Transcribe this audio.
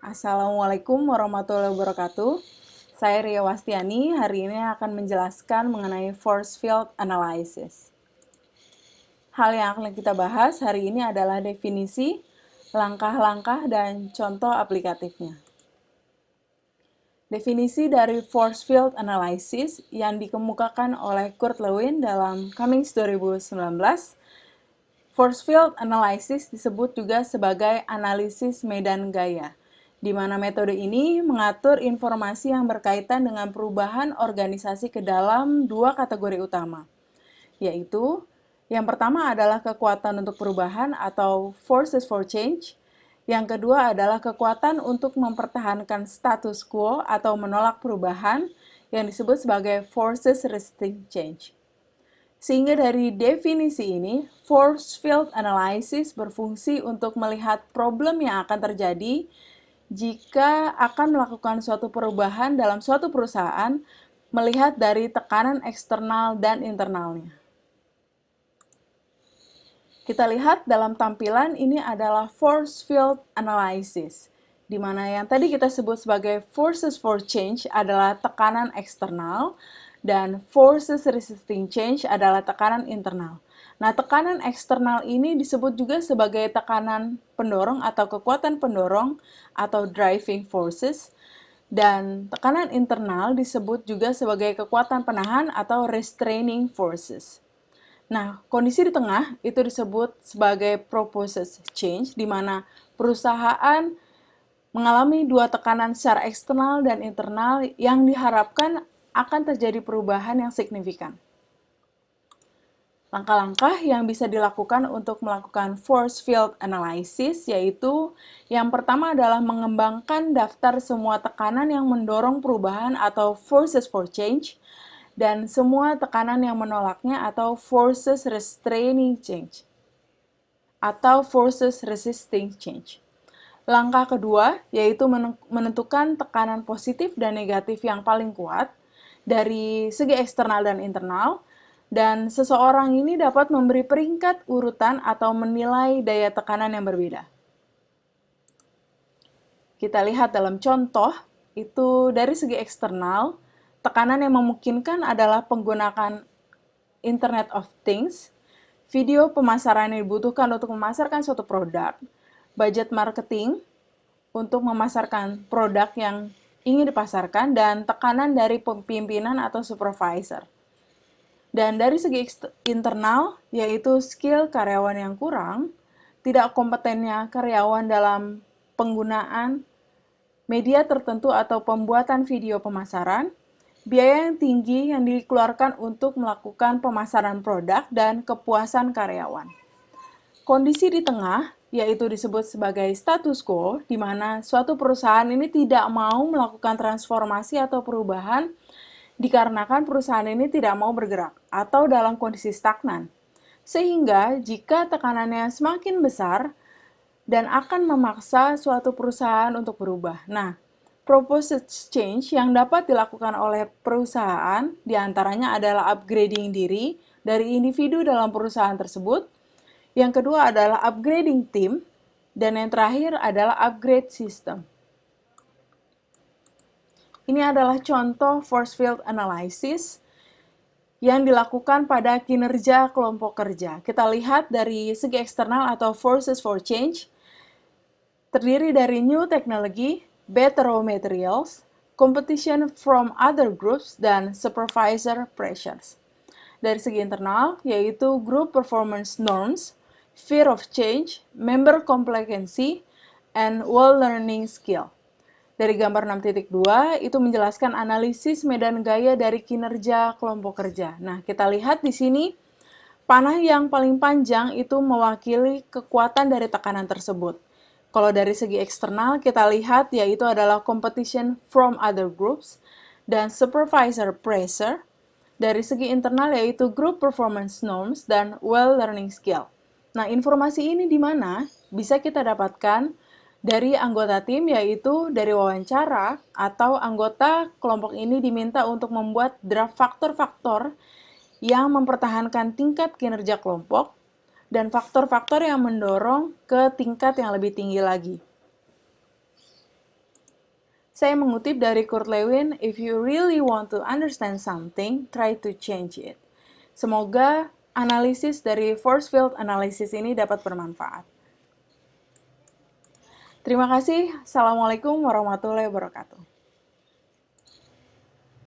Assalamualaikum warahmatullahi wabarakatuh. Saya Ria Wastiani, hari ini akan menjelaskan mengenai force field analysis. Hal yang akan kita bahas hari ini adalah definisi, langkah-langkah, dan contoh aplikatifnya. Definisi dari force field analysis yang dikemukakan oleh Kurt Lewin dalam Cummings 2019. Force field analysis disebut juga sebagai analisis medan gaya, di mana metode ini mengatur informasi yang berkaitan dengan perubahan organisasi ke dalam dua kategori utama, yaitu yang pertama adalah kekuatan untuk perubahan atau forces for change, yang kedua adalah kekuatan untuk mempertahankan status quo atau menolak perubahan yang disebut sebagai forces resisting change. Sehingga dari definisi ini, force field analysis berfungsi untuk melihat problem yang akan terjadi jika akan melakukan suatu perubahan dalam suatu perusahaan, melihat dari tekanan eksternal dan internalnya. Kita lihat dalam tampilan ini adalah force field analysis, di mana yang tadi kita sebut sebagai forces for change adalah tekanan eksternal, dan forces resisting change adalah tekanan internal. Nah, tekanan eksternal ini disebut juga sebagai tekanan pendorong atau kekuatan pendorong atau driving forces, dan tekanan internal disebut juga sebagai kekuatan penahan atau restraining forces. Nah, kondisi di tengah itu disebut sebagai process change, di mana perusahaan mengalami dua tekanan secara eksternal dan internal yang diharapkan akan terjadi perubahan yang signifikan. Langkah-langkah yang bisa dilakukan untuk melakukan force field analysis yaitu yang pertama adalah mengembangkan daftar semua tekanan yang mendorong perubahan atau forces for change dan semua tekanan yang menolaknya atau forces restraining change atau forces resisting change. Langkah kedua yaitu menentukan tekanan positif dan negatif yang paling kuat dari segi eksternal dan internal, dan seseorang ini dapat memberi peringkat urutan atau menilai daya tekanan yang berbeda. Kita lihat dalam contoh, itu dari segi eksternal, tekanan yang memungkinkan adalah penggunaan Internet of Things, video pemasaran yang dibutuhkan untuk memasarkan suatu produk, budget marketing untuk memasarkan produk yang ingin dipasarkan, dan tekanan dari pimpinan atau supervisor. Dan dari segi internal, yaitu skill karyawan yang kurang, tidak kompetennya karyawan dalam penggunaan media tertentu atau pembuatan video pemasaran, biaya yang tinggi yang dikeluarkan untuk melakukan pemasaran produk, dan kepuasan karyawan. Kondisi di tengah, yaitu disebut sebagai status quo, di mana suatu perusahaan ini tidak mau melakukan transformasi atau perubahan dikarenakan perusahaan ini tidak mau bergerak atau dalam kondisi stagnan. Sehingga jika tekanannya semakin besar dan akan memaksa suatu perusahaan untuk berubah. Nah, proposed change yang dapat dilakukan oleh perusahaan diantaranya adalah upgrading diri dari individu dalam perusahaan tersebut. Yang kedua adalah upgrading team, dan yang terakhir adalah upgrade system. Ini adalah contoh force field analysis yang dilakukan pada kinerja kelompok kerja. Kita lihat dari segi eksternal atau forces for change, terdiri dari new technology, better raw materials, competition from other groups, dan supervisor pressures. Dari segi internal, yaitu group performance norms, fear of change, member complacency, and well-learning skill. Dari gambar 6.2, itu menjelaskan analisis medan gaya dari kinerja kelompok kerja. Nah, kita lihat di sini, panah yang paling panjang itu mewakili kekuatan dari tekanan tersebut. Kalau dari segi eksternal, kita lihat yaitu adalah competition from other groups, dan supervisor pressure. Dari segi internal yaitu group performance norms dan well-learning skill. Nah, informasi ini di mana bisa kita dapatkan dari anggota tim, yaitu dari wawancara atau anggota kelompok ini diminta untuk membuat draft faktor-faktor yang mempertahankan tingkat kinerja kelompok dan faktor-faktor yang mendorong ke tingkat yang lebih tinggi lagi. Saya mengutip dari Kurt Lewin, "If you really want to understand something, try to change it." Semoga analisis dari force field analysis ini dapat bermanfaat. Terima kasih. Assalamualaikum warahmatullahi wabarakatuh.